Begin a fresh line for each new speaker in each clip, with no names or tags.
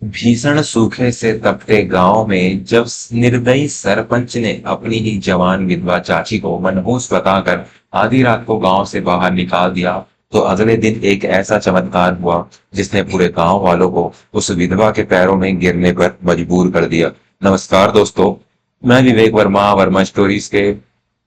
भीषण सूखे से तपते गांव में जब निर्दयी सरपंच ने अपनी ही जवान विधवा चाची को मनहूस बताकर आधी रात को गांव से बाहर निकाल दिया, तो अगले दिन एक ऐसा चमत्कार हुआ जिसने पूरे गांव वालों को उस विधवा के पैरों में गिरने पर मजबूर कर दिया। नमस्कार दोस्तों, मैं विवेक वर्मा वर्मा स्टोरीज के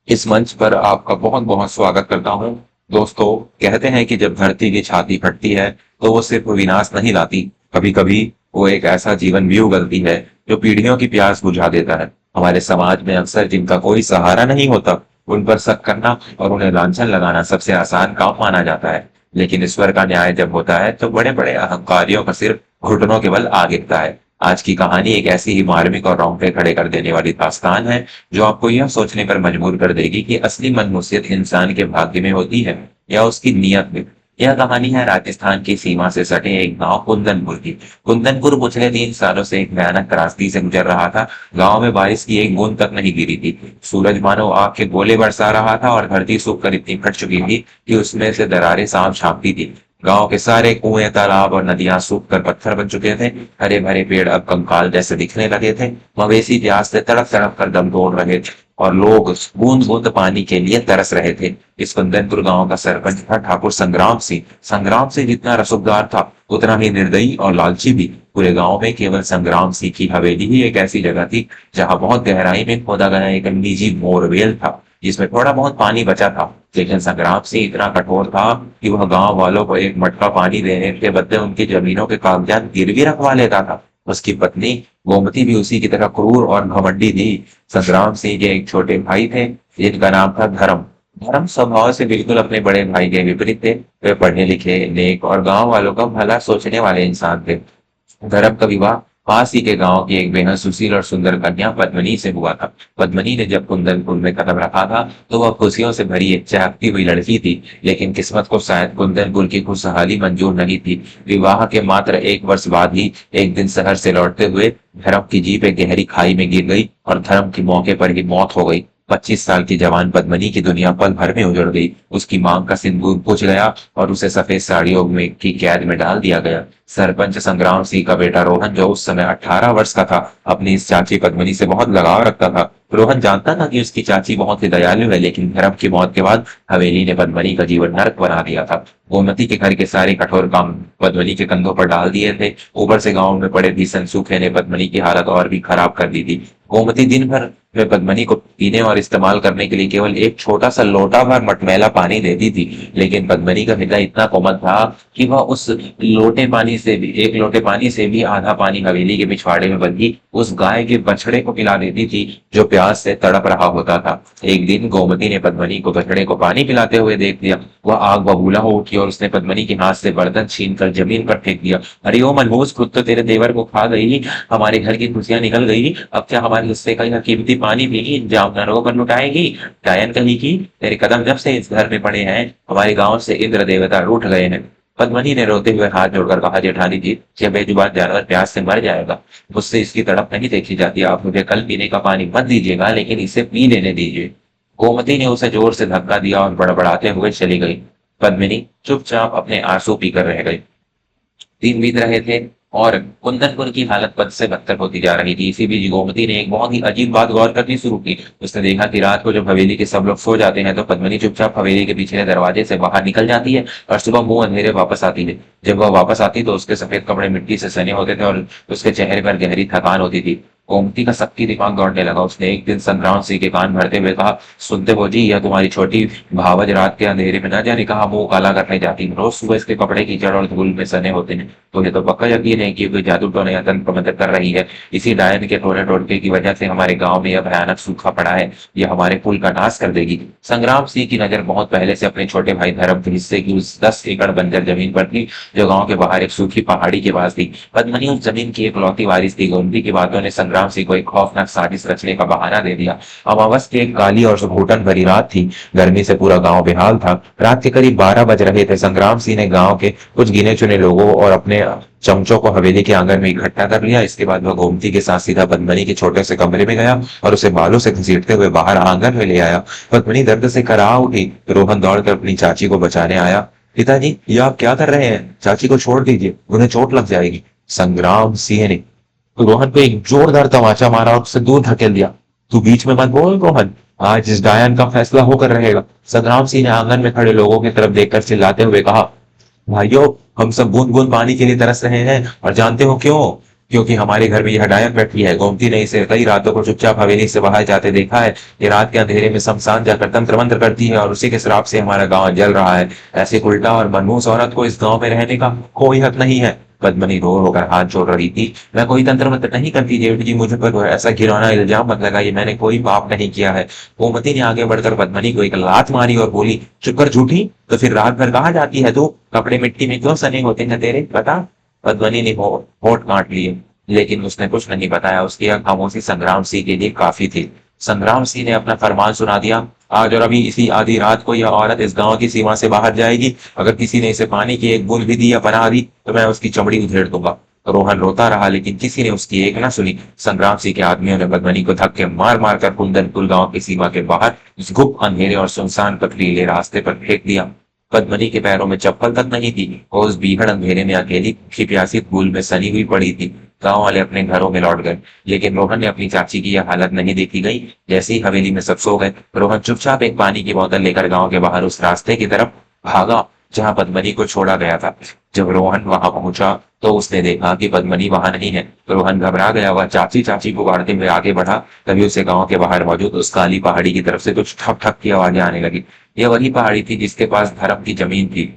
इस मंच पर आपका बहुत बहुत स्वागत करता हूं। दोस्तों, कहते हैं कि जब धरती की छाती फटती है तो वो सिर्फ विनाश नहीं लाती, कभी कभी वो एक ऐसा जीवन भी उगलती है जो पीढ़ियों की प्यास बुझा देता है। हमारे समाज में अक्सर जिनका कोई सहारा नहीं होता, उन पर शक करना और उन्हें लांछन लगाना सबसे आसान काम माना जाता है। लेकिन ईश्वर का न्याय जब होता है तो बड़े बड़े अहंकारियों का सिर्फ घुटनों के बल आ गिरता है। आज की कहानी एक ऐसी ही मार्मिक और रोंगटे खड़े कर देने वाली दास्तान है जो आपको यह सोचने पर मजबूर कर देगी कि असली मनहूसियत इंसान के भाग्य में होती है या उसकी नीयत में। यह कहानी है राजस्थान की सीमा से सटे एक गांव कुंदनपुर की। कुंदनपुर पिछले 3 सालों से एक भयानक त्रासदी से गुजर रहा था। गांव में बारिश की एक बूंद तक नहीं गिरी थी। सूरज मानो आग के गोले बरसा रहा था और धरती सूख कर इतनी फट चुकी थी कि उसमें से दरारें सांप छापती थी। गांव के सारे कुएं, तालाब और नदियां सूख कर पत्थर बन चुके थे। हरे भरे पेड़ अब कंकाल जैसे दिखने लगे थे। मवेशी प्यास से तड़प तड़प कर दम तोड़ रहे थे और लोग बूंद बूंद पानी के लिए तरस रहे थे। इस कुंदनपुर गांव का सरपंच था ठाकुर संग्राम सिंह। संग्राम सिंह जितना रसूखदार था, उतना ही निर्दयी और लालची भी। पूरे गांव में केवल संग्राम सिंह की हवेली ही एक ऐसी जगह थी जहां बहुत गहराई में खोदा गया एक निजी बोरवेल था, जिसमें थोड़ा बहुत पानी बचा था। लेकिन संग्राम सिंह इतना कठोर था कि वह गांव वालों को एक मटका पानी देने के बदले उनकी जमीनों के कागजात गिरवी रखवा लेता था। उसकी पत्नी गोमती भी उसी की तरह क्रूर और घमंडी थी। संग्राम सिंह के एक छोटे भाई थे जिनका नाम था धर्म। धर्म स्वभाव से बिल्कुल अपने बड़े भाई के विपरीत थे। वे पढ़े लिखे, नेक और गांव वालों का भला सोचने वाले इंसान थे। धर्म का विवाह पास ही के गांव की एक बेहद सुशील और सुंदर कन्या पद्मनी से हुआ था। पद्मनी ने जब कुंदनपुर में कदम रखा था तो वह खुशियों से भरी एक चहकती हुई लड़की थी। लेकिन किस्मत को शायद कुंदनपुर की खुशहाली मंजूर नहीं थी। विवाह के मात्र 1 वर्ष बाद ही एक दिन शहर से लौटते हुए धर्म की जीप एक गहरी खाई में गिर गई और धर्म की मौके पर ही मौत हो गई। 25 साल की जवान पद्मनी की दुनिया पल भर में उजड़ गई। उसकी मांग का सिंदूर बुझ गया और उसे सफेद साड़ियों में की कैद में डाल दिया गया। सरपंच संग्राम सिंह का बेटा रोहन, जो उस समय 18 वर्ष का था, अपनी इस चाची पद्मनी से बहुत लगाव रखता था। रोहन जानता था कि उसकी चाची बहुत ही दयालु है, लेकिन धर्म की मौत के बाद हवेली ने पद्मनी का जीवन नरक बना दिया था। गोमती के घर के सारे कठोर काम पद्मनी के कंधों पर डाल दिए थे। ऊपर से गांव में पड़े भीषण सूखे ने पद्मनी की हालत और भी खराब कर दी थी। गोमती दिन भर वे पद्मनी को पीने और इस्तेमाल करने के लिए केवल एक छोटा सा लोटा भर मटमैला पानी देती थी। लेकिन पद्मनी का हृदय इतना कोमल था कि वह उस एक लोटे पानी से भी आधा पानी हवेली के पिछवाड़े में बंधी उस गाय के बछड़े को पिला देती थी जो प्यास से तड़प रहा होता था। एक दिन गोमती ने पद्मनी को बछड़े को पानी पिलाते हुए देख लिया। वह आग बबूला हो उठी और उसने पद्मनी के हाथ से बर्तन छीन कर जमीन पर फेंक दिया। अरे ओ मनहूस, खुद तो तेरे देवर को खा गई, हमारे घर की खुशियां निकल गई, अब क्या हमारे हिस्से का यह कीमती पानी भी जामनरों पर लुटाएगी? डायन कही की तेरे कदम जब से इस घर में पड़े हैं, हमारे गांव से इंद्र देवता रूठ गए हैं। पद्मनी ने रोते हुए हाथ जोड़कर कहा, जेठानी जी, यह बेजुबान जानवर प्यास से मर जाएगा। मुझसे इसकी तड़प नहीं देखी जाती। आप मुझे कल पीने का पानी मत दीजिएगा, लेकिन इसे पी लेने दीजिए। गोमती ने उसे जोर से धक्का दिया और बड़बड़ाते हुए चली गई। पद्मिनी चुपचाप अपने आंसू पीकर रह गई। दिन बीत रहे थे और कुंदनपुर की हालत बद से बदतर होती जा रही थी। इसी बीच गोमती ने एक बहुत ही अजीब बात गौर करनी शुरू की। उसने देखा कि रात को जब हवेली के सब लोग सो जाते हैं तो पद्मनी चुपचाप हवेली के पिछले दरवाजे से बाहर निकल जाती है और सुबह मुंह अंधेरे वापस आती है। जब वह वापस आती तो उसके सफेद कपड़े मिट्टी से सने होते थे और उसके चेहरे पर गहरी थकान होती थी। गोमती का सबकी दिमाग दौड़ने लगा। उसने एक दिन संग्राम सिंह के कान भरते हुए कहा, सुनते हो जी, यह तुम्हारी छोटी भावज रात के अंधेरे में न जाने कहा मुंह काला करने जाती है। रोज सुबह इसके कपड़े कीचड़ और धूल में सने होते हैं। तो ये तो पक्का यकीन है कि कोई जादू टोने या तंत्र मंत्र कर रही है। इसी डायन के टोने टोटके की वजह से हमारे गांव में यह भयानक सूखा पड़ा है। यह हमारे कुल का नाश कर देगी। संग्राम सिंह की नजर बहुत पहले से अपने छोटे भाई धर्म के हिस्से की उस 10 एकड़ बंजर जमीन पर थी जो गांव के बाहर एक सूखी पहाड़ी के पास थी। पद्मनी उस जमीन की इकलौती वारिस थी। गोमती की बातों ने संग्राम सिंह को एक खौफनाक साजिश रचने का बहाना दे दिया। अमावस की एक काली और घुटन भरी रात थी। गर्मी से पूरा गांव बेहाल था। रात के करीब 12 बज रहे थे। संग्राम सिंह ने गांव के कुछ गिने चुने लोगों और अपने चमचों को हवेली के आंगन में इकट्ठा कर लिया। इसके बाद वह गोमती के साथ सीधा पद्मनी के छोटे से कमरे में गया और उसे बालों से घसीटते हुए बाहर आंगन में ले आया। पद्मनी दर्द से कराह उठी। रोहन दौड़कर अपनी चाची को बचाने आया। पिताजी, ये आप क्या कर रहे हैं? चाची को छोड़ दीजिए, उन्हें चोट लग जाएगी। संग्राम सिंह ने रोहन को एक जोरदार तमाचा मारा और उसे दूर धकेल दिया। तू बीच में मत बोल रोहन, आज इस डायन का फैसला होकर रहेगा। संग्राम सिंह ने आंगन में खड़े लोगों की तरफ देखकर चिल्लाते हुए कहा, भाइयों, हम सब बूंद बूंद पानी के लिए तरस रहे हैं, और जानते हो क्यों? क्योंकि हमारे घर में यह डायन बैठी है, गोमती ने इसे कई रातों को चुपचाप हवेली से बाहर जाते देखा है। ये रात के अंधेरे में शमशान जाकर तंत्र मंत्र करती है, और उसी के श्राप से हमारा गांव जल रहा है। ऐसे उल्टा और मनहूस औरत को इस गांव में रहने का कोई हक नहीं है। पद्मनी रो रोकर हाथ जोड़ रही थी। मैं कोई तंत्र मंत्र नहीं करती जेठ जी, मुझ पर ऐसा घिनौना इल्जाम मत लगाइए, मैंने कोई पाप नहीं किया है। गोमती ने आगे बढ़कर पद्मनी को एक लात मारी और बोली, चुप कर झूठी, तो फिर रात भर कहाँ जाती है तू? कपड़े मिट्टी में क्यों सने होते हैं तेरे, बता। पद्मनी ने होठ काट लिए, लेकिन उसने कुछ नहीं बताया। उसकी यह खामोशी संग्राम सिंह के लिए काफी थी। संग्राम सिंह ने अपना फरमान सुना दिया, आज और अभी इसी आधी रात को यह औरत इस गांव की सीमा से बाहर जाएगी। अगर किसी ने इसे पानी की एक बूंद भी दी या पनाह दी तो मैं उसकी चमड़ी उधेड़ दूंगा। रोहन रोता रहा, लेकिन किसी ने उसकी एक न सुनी। संग्राम सिंह के आदमियों ने पद्मनी को धक्के मार मार कर कुंदनपुर गांव की सीमा के बाहर उस गुप्त अंधेरे और सुनसान पथरीले रास्ते पर फेंक दिया। पद्मनी के पैरों में चप्पल तक नहीं थी। वो उस भीषण अंधेरे में अकेली भूखी प्यासी धूल में सनी हुई पड़ी थी। गांव वाले अपने घरों में लौट गए, लेकिन रोहन ने अपनी चाची की यह हालत नहीं देखी गई। जैसे ही हवेली में सब सो गए, रोहन चुपचाप एक पानी की बोतल लेकर गांव के बाहर उस रास्ते की तरफ भागा जहां पद्मनी को छोड़ा गया था। जब रोहन वहां पहुंचा तो उसने देखा कि पद्मनी वहां नहीं है। रोहन घबरा गया, वह चाची चाची पुकारते हुए आगे बढ़ा। तभी उसे गांव के बाहर मौजूद उस काली पहाड़ी की तरफ से कुछ ठप ठप की आवाजें आने लगी। यह वही पहाड़ी थी जिसके पास धर्म की जमीन थी।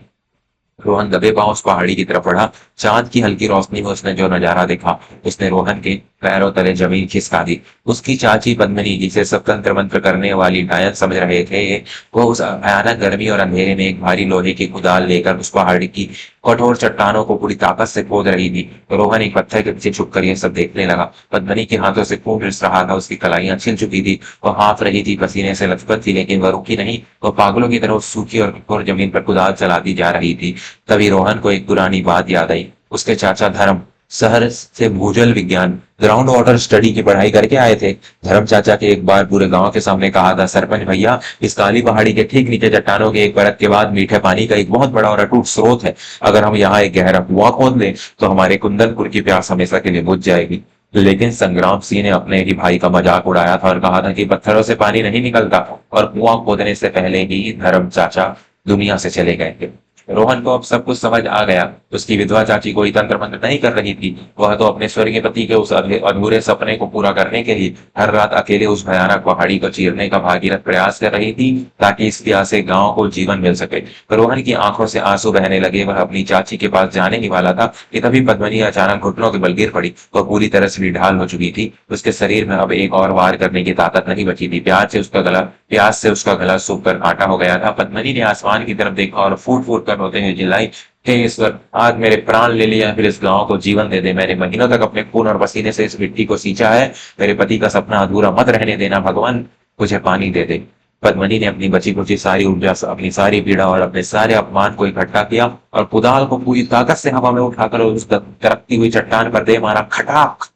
रोहन दबे पांव उस पहाड़ी की तरफ बढ़ा। चांद की हल्की रोशनी में उसने जो नजारा देखा, उसने रोहन के पैरों तले जमीन खिसका दी। उसकी चाची पद्मनी, जिसे सब तंत्र मंत्र करने वाली डायन समझ रहे थे, वो उस भयानक गर्मी और अंधेरे में एक भारी लोहे की कुदाल लेकर उस पहाड़ी की कठोर चट्टानों को पूरी ताकत से खोद रही थी। रोहन एक पत्थर के पीछे छुपकर यह सब देखने लगा। पद्मनी के हाथों से खून रिस रहा था, उसकी कलाइयां छिल चुकी थी, वह हाँफ रही थी, पसीने से लथपथ थी, लेकिन वह रुकी नहीं। वह पागलों की तरह उस सूखी और कठोर जमीन पर कुदाल चलाती जा रही थी। तभी रोहन को एक पुरानी बात याद आई। उसके चाचा धर्म शहर से भूजल विज्ञान ग्राउंड वाटर स्टडी की पढ़ाई करके आए थे। धर्म चाचा के एक बार पूरे गांव के सामने कहा था, सरपंच भैया, इस काली पहाड़ी के ठीक नीचे चट्टानों के एक परत के बाद मीठे पानी का एक बहुत बड़ा और अटूट स्रोत है। अगर हम यहाँ एक गहरा कुआं खोद लें तो हमारे कुंदनपुर की प्यास हमेशा के लिए बुझ जाएगी। लेकिन संग्राम सिंह ने अपने ही भाई का मजाक उड़ाया था और कहा था कि पत्थरों से पानी नहीं निकलता, और कुआं खोदने से पहले ही धर्म चाचा दुनिया से चले गए थे। रोहन को अब सब कुछ समझ आ गया। उसकी विधवा चाची कोई तंत्र मंत्र नहीं कर रही थी, वह तो अपने स्वर्गीय पति के उस अधूरे सपने को पूरा करने के लिए हर रात अकेले उस भयानक पहाड़ी को चीरने का भागीरथ प्रयास कर रही थी, ताकि इस प्यासे गांव को जीवन मिल सके। रोहन की आंखों से आंसू बहने लगे। वह अपनी चाची के पास जाने ही वाला था कि तभी पद्मनी अचानक घुटनों के बल गिर पड़ी। वह पूरी तरह से निढाल हो चुकी थी। उसके शरीर में अब एक और वार करने की ताकत नहीं बची थी। प्यास से उसका गला सूख कर कांटा हो गया था। पद्मनी ने आसमान की तरफ देखा और फूट फूट कर रोते हुए चिल्लाई, हे ईश्वर, आज मेरे प्राण ले लिया, फिर इस गांव को जीवन दे दे। मैंने महीनों तक अपने खून और पसीने से इस मिट्टी को सींचा है। मेरे पति का सपना अधूरा मत रहने देना भगवान, मुझे पानी दे दे। पद्मनी ने अपनी बची खुची सारी ऊर्जा, अपनी सारी पीड़ा और अपने सारे अपमान को इकट्ठा किया और कुदाल को पूरी ताकत से हवा में उठाकर उस तरकती हुई चट्टान पर दे मारा। खटाक!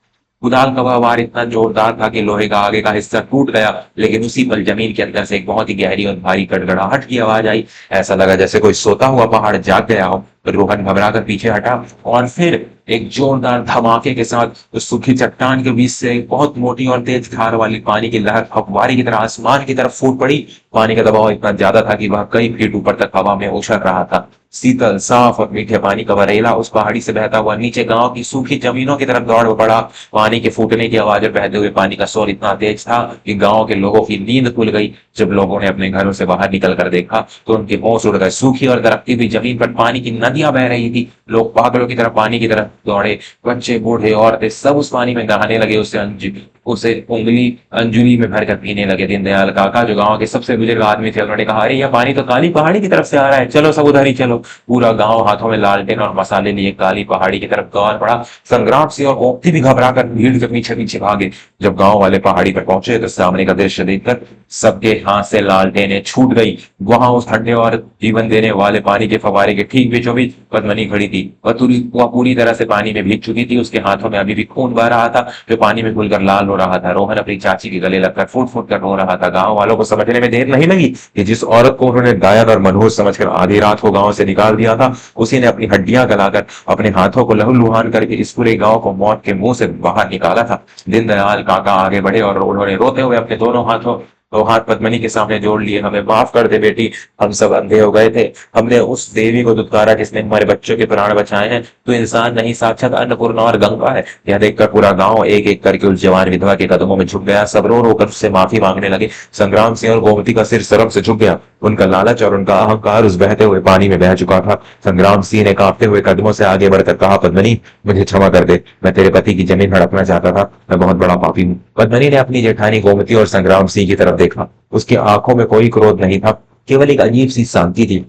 कुदाल का वह वार इतना जोरदार था कि लोहे का आगे का हिस्सा टूट गया, लेकिन उसी पल जमीन के अंदर से एक बहुत ही गहरी और भारी गड़गड़ाहट की आवाज आई। ऐसा लगा जैसे कोई सोता हुआ पहाड़ जाग गया हो। रोहन घबराकर पीछे हटा और फिर एक जोरदार धमाके के साथ उस सूखी चट्टान के बीच से एक बहुत मोटी और तेज धार वाली पानी की लहर फव्वारे की तरह आसमान की तरफ फूट पड़ी। पानी का दबाव इतना ज्यादा था कि वह कई फीट ऊपर तक हवा में उछल रहा था। शीतल, साफ और मीठे पानी का बरेला उस पहाड़ी से बहता हुआ नीचे गांव की सूखी जमीनों की तरफ दौड़ पड़ा। पानी के फूटने की आवाज और बहते हुए पानी का शोर इतना तेज था कि गांव के लोगों की नींद खुल गई। जब लोगों ने अपने घरों से बाहर निकल कर देखा तो उनके होश उड़ गए। सूखी और दरकती हुई जमीन पर पानी की नदियां बह रही थी। लोग पागलों की तरफ पानी की तरफ दौड़े। बच्चे, बूढ़े, औरतें सब उस पानी में नहाने लगे। उसे अंजुली में भरकर पीने लगे। दीनदयाल काका, जो गांव के सबसे बुजुर्ग आदमी थे, उन्होंने कहा, अरे यह पानी तो काली पहाड़ी की तरफ से आ रहा है, चलो सब उधर ही चलो। पूरा गांव हाथों में लालटेन और मसाले लिए काली पहाड़ी की तरफ दौड़ पड़ा। संग्राम सिंह और गोमती भी घबरा कर भीड़ के पीछे पीछे भागे। जब गांव वाले पहाड़ी पर पहुंचे तो सामने का दृश्य देखकर सबके हाथ से लालटेनें छूट गई। वहां उस ठंडे और जीवन देने वाले पानी के फवारे के ठीक बीचों बीच पद्मनी खड़ी थी। वह पूरी तरह से पानी में भीग चुकी थी। उसके हाथों में अभी भी खून बह रहा था, जो पानी में घुलकर लाल रहा था। रोहन अपनी चाची के गले लगकर फूट फूट कर रो रहा था। गांव वालों को समझने में देर नहीं लगी कि जिस औरत को उन्होंने घायल और मनहूस समझकर आधी रात को गांव से निकाल दिया था, उसी ने अपनी हड्डियां गलाकर अपने हाथों को लहूलुहान करके इस पूरे गांव को मौत के मुंह से बाहर निकाला था। दीनदयाल काका आगे बढ़े और उन्होंने रोते हुए अपने दोनों हाथों तो हाथ पद्मिनी के सामने जोड़ लिए। हमें माफ कर दे बेटी, हम सब अंधे हो गए थे। हमने उस देवी को दुत्कारा जिसने हमारे बच्चों के प्राण बचाए हैं। तो इंसान नहीं, साक्षात अन्नपूर्णा और गंगा है। यह देखकर पूरा गांव एक एक करके उस जवान विधवा के कदमों में झुक गया। सब रो रो कर उससे माफी मांगने लगे। संग्राम सिंह और गोमती का सिर शर्म से झुक गया। उनका लालच और उनका अहंकार उस बहते हुए पानी में बह चुका था। संग्राम सिंह ने कांपते हुए कदमों से आगे बढ़कर कहा, पद्मिनी मुझे क्षमा कर दे, मैं तेरे पति की जमीन हड़पना चाहता था, मैं बहुत बड़ा पापी हूँ। पद्मिनी ने अपनी जेठानी गोमती और संग्राम सिंह की तरफ देखा। उसकी आंखों में कोई क्रोध नहीं था, केवल एक अजीब सी शांति थी।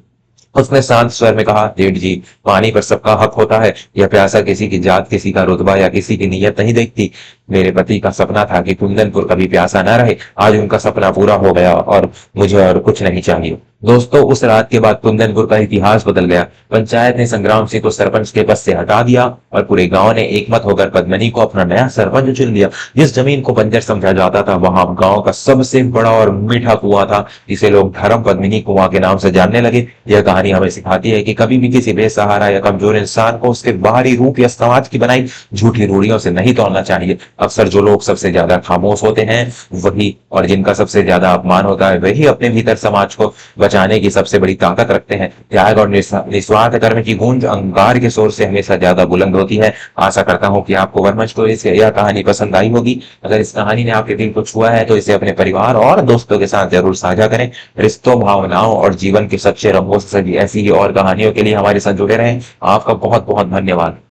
उसने शांत स्वर में कहा, जेठ जी, पानी पर सबका हक होता है। यह प्यासा किसी की जात, किसी का रुतबा या किसी की नीयत नहीं देखती। मेरे पति का सपना था कि कुंदनपुर कभी प्यासा न रहे। आज उनका सपना पूरा हो गया और मुझे और कुछ नहीं चाहिए। दोस्तों, उस रात के बाद कुंदनपुर का इतिहास बदल गया। पंचायत ने संग्राम सिंह को सरपंच के पद से हटा दिया और पूरे गांव ने एकमत होकर पद्मिनी को अपना नया सरपंच चुन लिया। जिस जमीन को बंजर समझा जाता था, वहां गांव का सबसे बड़ा और मीठा कुआं था, जिसे लोग धर्म पद्मिनी कुआं के नाम से जानने लगे। यह कहानी हमें सिखाती है कि कभी भी किसी बेसहारा या कमजोर इंसान को उसके बाहरी रूप या समाज की बनाई झूठी रूढ़ियों से नहीं तोड़ना चाहिए। अक्सर जो लोग सबसे ज्यादा खामोश होते हैं वही, और जिनका सबसे ज्यादा अपमान होता है, वही अपने भीतर समाज को बचाने की सबसे बड़ी ताकत रखते हैं। त्याग और निस्वार्थ कर्म की गूंज अंगार के शोर से हमेशा ज्यादा बुलंद होती है। आशा करता हूं कि आपको वर्मा स्टोरी से यह कहानी पसंद आई होगी। अगर इस कहानी ने आपके दिल को छुआ है तो इसे अपने परिवार और दोस्तों के साथ जरूर साझा करें। रिश्तों, भावनाओं और जीवन के सच्चे रंगों से सजी ऐसी ही और कहानियों के लिए हमारे साथ जुड़े रहें। आपका बहुत बहुत धन्यवाद।